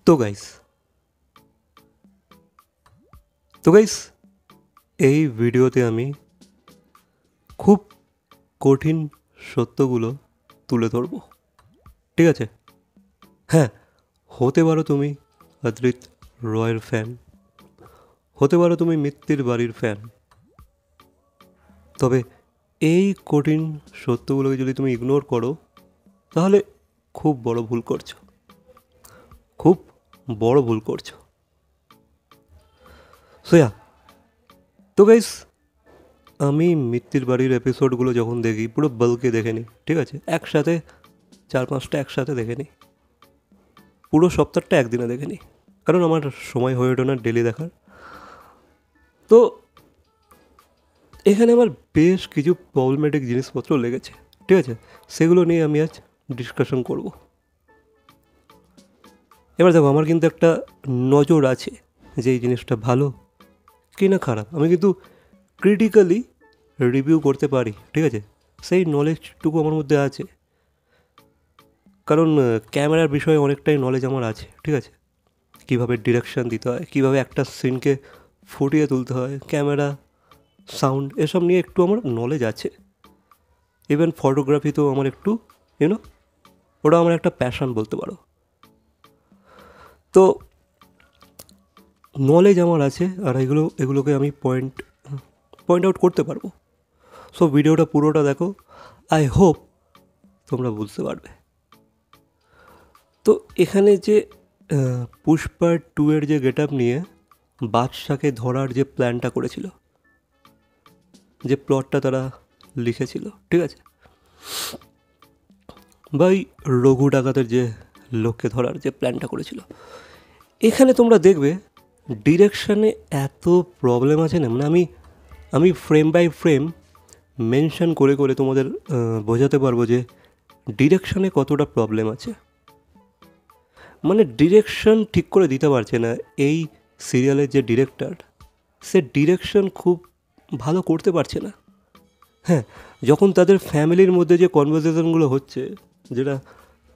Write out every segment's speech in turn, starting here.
তো গাইস তো গাইস এই ভিডিওতে আমি খুব কঠিন সত্যগুলো তুলে ধরব। ঠিক আছে? হ্যাঁ, হতে পারো তুমি অদ্রিত রয়ের ফ্যান, হতে পারো তুমি মিত্তির বাড়ির ফ্যান, তবে এই কঠিন সত্যগুলোকে যদি তুমি ইগনোর করো তাহলে খুব বড় ভুল করছো, খুব বড় ভুল করছো। সোয়া তো গাইস, আমি মিত্তির বাড়ির এপিসোডগুলো যখন দেখি পুরো বাল্কে দেখে নিই। ঠিক আছে? একসাথে 4-5টা একসাথে দেখে নিই, পুরো সপ্তাহটা একদিনে দেখে নিই, কারণ আমার সময় হয়ে ওঠে না ডেলি দেখার। তো এখানে আমার বেশ কিছু প্রবলেমেটিক জিনিসপত্র লেগেছে। ঠিক আছে? সেগুলো নিয়ে আমি আজ ডিসকাশন করব। এবার দেখো, আমার কিন্তু একটা নজর আছে যে এই জিনিসটা ভালো কি না খারাপ, আমি কিন্তু ক্রিটিক্যালি রিভিউ করতে পারি। ঠিক আছে? সেই নলেজটুকু আমার মধ্যে আছে, কারণ ক্যামেরার বিষয়ে অনেকটাই নলেজ আমার আছে। ঠিক আছে? কীভাবে ডিরেকশন দিতে হয়, কীভাবে একটা সিনকে ফুটিয়ে তুলতে হয়, ক্যামেরা, সাউন্ড, এসব নিয়ে একটু আমার নলেজ আছে। ইভেন ফটোগ্রাফিতেও আমার একটু ওটা আমার একটা প্যাশন বলতে পারো। তো নলেজ আমার আছে, আর এগুলোকে আমি পয়েন্ট আউট করতে পারবো। সো ভিডিওটা পুরোটা দেখো, আই হোপ তোমরা বুঝতে পারবে। তো এখানে যে পুষ্পা 2 এর যে গেট আপ নিয়ে বাদশাকে ধরার যে প্ল্যানটা করেছিল, যে প্লটটা তারা লিখেছিল, ঠিক আছে, বা ওই রঘু ডাকাতের যে লোককে ধরার যে প্ল্যানটা করেছিল, এখানে তোমরা দেখবে ডিরেকশানে এত প্রবলেম আছে না। মানে আমি ফ্রেম বাই ফ্রেম মেনশন করে করে তোমাদের বোঝাতে পারবো যে ডিরেকশানে কতটা প্রবলেম আছে। মানে ডিরেকশন ঠিক করে দিতে পারছে না এই সিরিয়ালের যে ডিরেক্টর, সে ডিরেকশন খুব ভালো করতে পারছে না। হ্যাঁ, যখন তাদের ফ্যামিলির মধ্যে যে কনভারসেশনগুলো হচ্ছে, যেটা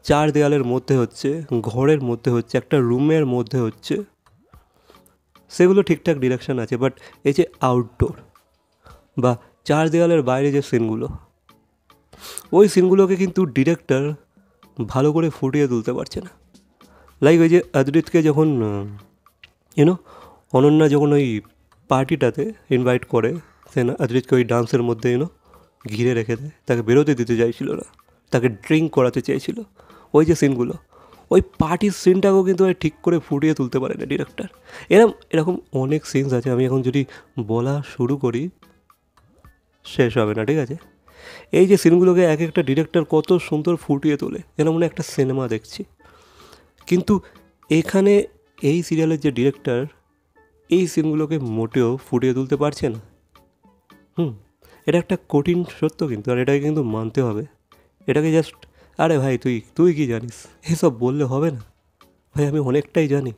4 দেয়ালের মধ্যে হচ্ছে, ঘরের মধ্যে হচ্ছে, একটা রুমের মধ্যে হচ্ছে, সেগুলো ঠিকঠাক ডিরেকশন আছে। বাট এই যে আউটডোর বা 4 দেয়ালের বাইরে যে সিনগুলো, ওই সিনগুলোকে কিন্তু ডিরেক্টর ভালো করে ফুটিয়ে তুলতে পারছে না। লাইক ওই যে অদ্রিতকে যখন অনন্যা যখন ওই পার্টিটাতে ইনভাইট করে, সে না অদ্রিতকে ওই ডান্সের মধ্যে ঘিরে রেখে দেয়, তাকে বেরোতে দিতে চাইছিল না, তাকে ড্রিঙ্ক করাতে চেয়েছিল। ওই যে সিনগুলো, ওই পার্টির সিনটাকেও কিন্তু ঠিক করে ফুটিয়ে তুলতে পারে না ডিরেক্টর। এরকম অনেক সিনস আছে, আমি এখন যদি বলা শুরু করি শেষ হবে না। ঠিক আছে? এই যে সিনগুলোকে এক একটা ডিরেক্টর কত সুন্দর ফুটিয়ে তোলে, যেন মনে একটা সিনেমা দেখছি। কিন্তু এখানে এই সিরিয়ালের যে ডিরেক্টর এই সিনগুলোকে মোটেও ফুটিয়ে তুলতে পারছে না। এটা একটা কঠিন সত্য কিন্তু, আর এটাকে কিন্তু মানতে হবে। এটাকে জাস্ট আরে ভাই তুই কি জানিস এসব বললে হবে না ভাই, আমি অনেকটাই জানি,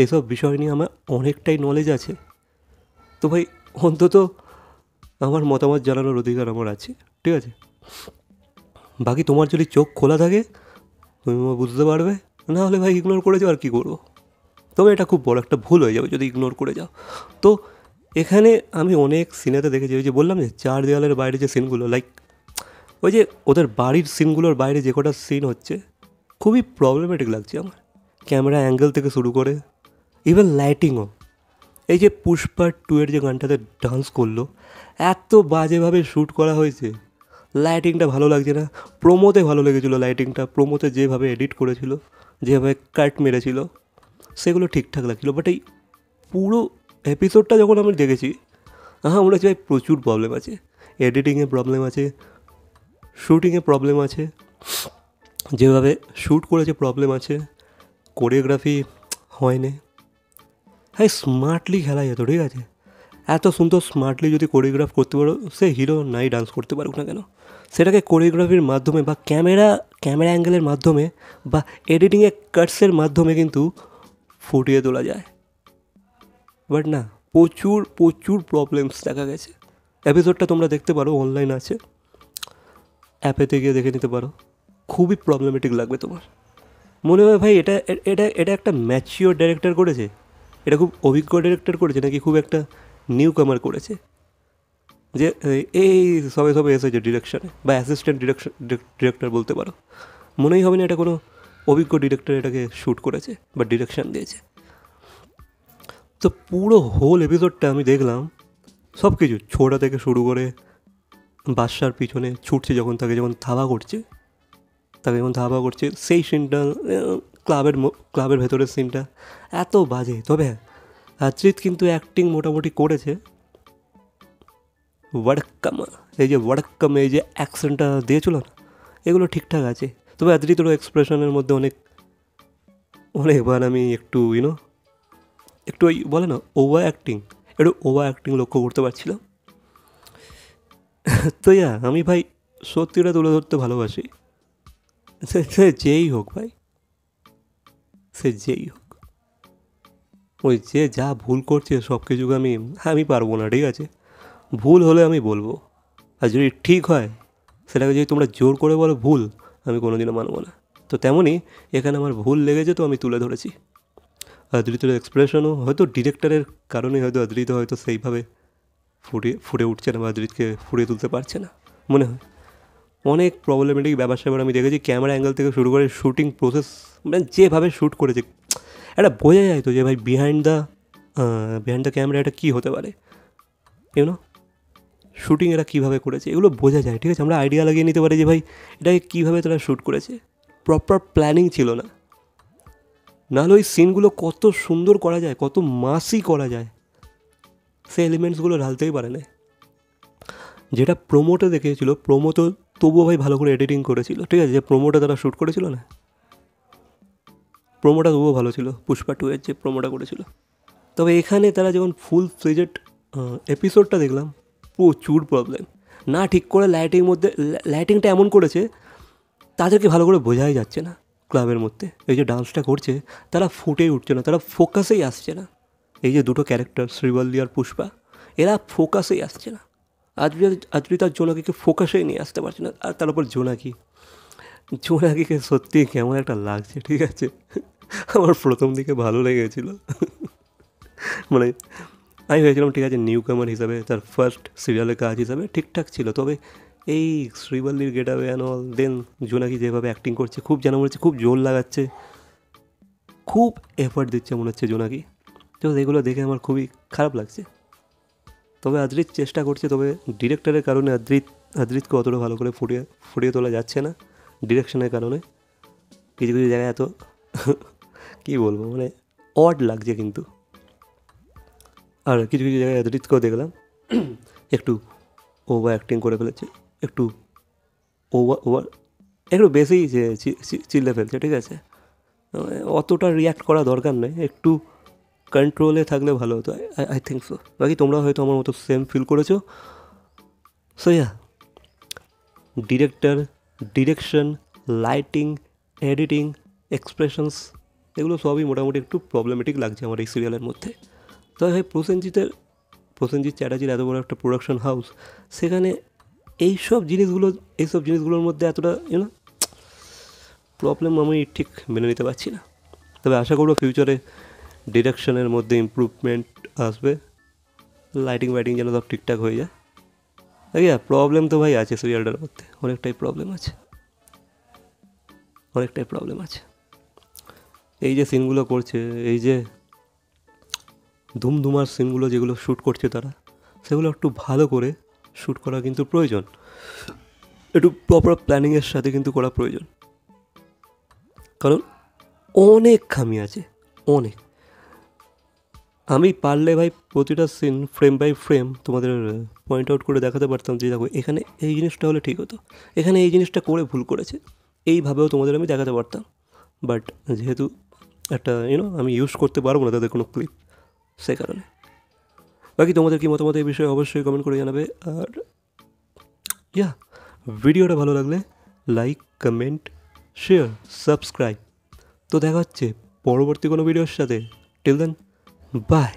এসব বিষয় নিয়ে আমার অনেকটাই নলেজ আছে। তো ভাই অন্তত আমার মতামত জানানোর অধিকার আমার আছে। ঠিক আছে? বাকি তোমার যদি চোখ খোলা থাকে তুমি বুঝতে পারবে, না হলে ভাই ইগনোর করে যাও, আর কী করবো। তবে এটা খুব বড় একটা ভুল হয়ে যাবে যদি ইগনোর করে যাও। তো এখানে আমি অনেক সিনেতে দেখেছি, ওই যে বললাম যে 4 দেওয়ালের বাইরে যে সিনগুলো, লাইক ওই যে ওদের বাড়ির সিনগুলোর বাইরে যে কটা সিন হচ্ছে, খুবই প্রবলেমেটিক লাগছে আমার। ক্যামেরা অ্যাঙ্গেল থেকে শুরু করে ইভেন লাইটিংও। এই যে পুষ্পা 2 এর যে গানটাতে ডান্স করলো, এত বাজেভাবে শ্যুট করা হয়েছে, লাইটিংটা ভালো লাগছে না। প্রোমোতে ভালো লেগেছিলো লাইটিংটা, প্রোমোতে যেভাবে এডিট করেছিল, যেভাবে কাট মেরেছিল, সেগুলো ঠিকঠাক লাগছিলো। বাট এই পুরো এপিসোডটা যখন আমি দেখেছি, মনে হচ্ছে ভাই প্রচুর প্রবলেম আছে, এডিটিংয়ে প্রবলেম আছে, শ্যুটিংয়ে প্রবলেম আছে, যেভাবে শ্যুট করেছে প্রবলেম আছে, কোরিওগ্রাফি হয়নি। হ্যাঁ, স্মার্টলি খেলা যেত। ঠিক আছে? এত সুন্দর স্মার্টলি যদি কোরিওগ্রাফ করতে পারো, সে হিরো নাই ডান্স করতে পারুক না কেন, সেটাকে কোরিওগ্রাফির মাধ্যমে বা ক্যামেরা অ্যাঙ্গেলের মাধ্যমে বা এডিটিংয়ে কাটসের মাধ্যমে কিন্তু ফুটিয়ে তোলা যায়। বাট না, প্রচুর প্রবলেমস দেখা গেছে। এপিসোডটা তোমরা দেখতে পারো, অনলাইন আছে, অ্যাপেতে গিয়ে দেখে নিতে পারো, খুবই প্রবলেমেটিক লাগবে তোমার। মনে হয় ভাই এটা এটা এটা একটা ম্যাচিওর ডাইরেক্টর করেছে, এটা খুব অভিজ্ঞ ডাইরেক্টর করেছে নাকি খুব একটা নিউ কামার করেছে, যে এই সবে সবে এসেছে ডিরেকশনে বা অ্যাসিস্ট্যান্ট ডিরেক্টর বলতে পারো। মনেই হবে না এটা কোনো অভিজ্ঞ ডিরেক্টর এটাকে শ্যুট করেছে বা ডিরেকশন দিয়েছে। তো পুরো হোল এপিসোডটা আমি দেখলাম, সব কিছু ছোটা থেকে শুরু করে বাদশার পিছনে ছুটছে যখন, তাকে যখন ধাওয়া করছে, সেই সিনটা, ক্লাবের ভেতরের সিনটা এত বাজে। তবে আদ্রিত কিন্তু অ্যাক্টিং মোটামুটি করেছে। ওয়াডক্কামা, এই যে ওয়াডক্কাম, এই যে অ্যাকশনটা দিয়েছিল না, এগুলো ঠিকঠাক আছে। তবে আদ্রিতেরও এক্সপ্রেশনের মধ্যে অনেকবার আমি একটু একটু ওই বলে না ওভার অ্যাক্টিং লক্ষ্য করতে পারছিলাম। তো আমি ভাই সত্যিটা তুলে ধরতে ভালোবাসি, সে যেই হোক ভাই, সে যেই হোক, ওই যে যা ভুল করছে সব কিছুকে আমি পারবো না, ঠিক আছে? ভুল হলে আমি বলবো, আর যদি ঠিক হয় সেটাকে যদি তোমরা জোর করে বলো ভুল, আমি কোনোদিনও মানবো না। তো তেমনই এখানে আমার ভুল লেগেছে, তো আমি তুলে ধরেছি। আদ্রিতের এক্সপ্রেশনও হয়তো ডিরেক্টরের কারণে হয়তো আদ্রিত হয়তো সেইভাবে ফুটে উঠছে না বা আদ্রিতকে ফুটিয়ে তুলতে পারছে না মনে হয়। অনেক প্রবলেমেটিক ব্যাপার স্যাপার আমি দেখেছি, ক্যামেরা অ্যাঙ্গেল থেকে শুরু করে শ্যুটিং প্রসেস, মানে যেভাবে শ্যুট করেছে এটা বোঝা যায় তো যে ভাই বিহাইন্ড দ্য ক্যামেরা এটা কী হতে পারে, শ্যুটিং এরা কীভাবে করেছে এগুলো বোঝা যায়, ঠিক আছে? আমরা আইডিয়া লাগিয়ে নিতে পারি যে ভাই এটাকে কীভাবে তারা শ্যুট করেছে। প্রপার প্ল্যানিং ছিল না, নাহলে ওই সিনগুলো কত সুন্দর করা যায়, কত মাসি করা যায়, সেই এলিমেন্টসগুলো ঢালতেই পারে না। যেটা প্রোমোতে দেখিয়েছিল, প্রোমো তো তবুও ভাই ভালো করে এডিটিং করেছিল, ঠিক আছে? যে প্রোমোটা তারা শ্যুট করেছিল না, প্রোমোটা তবুও ভালো ছিল, পুষ্পা 2 এর যে প্রোমোটা করেছিল। তবে এখানে তারা যখন ফুল ফ্লেজেড এপিসোডটা দেখলাম, প্রচুর প্রবলেম। না ঠিক করে লাইটিংটা এমন করেছে তাদেরকে ভালো করে বোঝাই যাচ্ছে না। ক্লাবের মধ্যে এই যে ডান্সটা করছে তারা ফুটেই উঠছে না, তারা ফোকাসেই আসছে না। এই যে দুটো ক্যারেক্টার শ্রীবল্লী আর পুষ্পা, এরা ফোকাসেই আসছে না। আদ্রিতার জোনাকিকে ফোকাসেই নিয়ে আসতে পারছে না। আর তার উপর জোনাকিকে সত্যি কেমন একটা লাগছে, ঠিক আছে? আমার প্রথম দিকে ভালো লেগেছিলো। মানে আমি ভেবেছিলাম ঠিক আছে নিউ কামার হিসাবে, তার ফার্স্ট সিরিয়ালের কাজ হিসাবে ঠিকঠাক ছিল। তবে এই শ্রীবল্লীর গেট আওয়ে অ্যান্ড অল, দেন জোনাকি যেভাবে অ্যাক্টিং করছে, খুব যেন মনে হচ্ছে খুব জোর লাগাচ্ছে, খুব এফার্ট দিচ্ছে মনে হচ্ছে জোনাকি। তো এগুলো দেখে আমার খুবই খারাপ লাগছে। তবে আদ্রিত চেষ্টা করছে, তবে ডিরেক্টরের কারণে আদ্রিতকে অতটা ভালো করে ফুটিয়ে তোলা যাচ্ছে না। ডিরেকশনের কারণে কিছু কিছু জায়গায় এত কী বলবো, মানে অড লাগছে কিন্তু। আর কিছু কিছু জায়গায় আদ্রিতকেও দেখলাম একটু ওভার অ্যাক্টিং করে ফেলেছে, একটু একটু বেশি চিল্লে ফেলছে, ঠিক আছে? অতটা রিয়াক্ট করা দরকার নেই, একটু কন্ট্রোলে থাকলে ভালো হতো, আই থিঙ্ক সো। বাকি তোমরা হয়তো আমার মতো সেম ফিল করেছো। So direction, lighting, editing, expressions, এগুলো সবই মোটামুটি একটু প্রবলেমেটিক লাগছে আমার এই সিরিয়ালের মধ্যে। তবে ভাই প্রসেনজিৎ চ্যাটার্জির এত বড় একটা প্রোডাকশন হাউস, সেখানে এইসব জিনিসগুলোর মধ্যে এতটা প্রবলেম আমি ঠিক মেনে নিতে পারছি না। তবে আশা করবো ফিউচারে ডিরেকশনের মধ্যে ইমপ্রুভমেন্ট আসবে, লাইটিং যেন সব ঠিকঠাক হয়ে যায়। প্রবলেম তো ভাই আছে সিরিয়ালটার মধ্যে, অনেকটাই প্রবলেম আছে। এই যে সিনগুলো করছে, এই যে ধুমধুমার সিনগুলো যেগুলো শ্যুট করছে তারা, সেগুলো একটু ভালো করে শ্যুট করা কিন্তু প্রয়োজন, একটু প্রপার প্ল্যানিংয়ের সাথে কিন্তু করা প্রয়োজন। কারণ অনেক খামি আছে, অনেক। আমি পারলে ভাই প্রতিটা সিন ফ্রেম বাই ফ্রেম তোমাদের পয়েন্ট আউট করে দেখাতে পারতাম যে দেখো এখানে এই জিনিসটা হলে ঠিক হতো, এখানে এই জিনিসটা করে ভুল করেছে, এইভাবেও তোমাদের আমি দেখাতে পারতাম। বাট যেহেতু একটা আমি ইউজ করতে পারবো না তাদের কোনো ক্লিপ, সে কারণে। বাকি তোমাদের কি মতামত এই বিষয়ে অবশ্যই কমেন্ট করে জানাবে। আর ভিডিওটা ভালো লাগলে লাইক, কমেন্ট, শেয়ার, সাবস্ক্রাইব। তো দেখা হচ্ছে পরবর্তী কোনো ভিডিওর সাথে। Till then, by.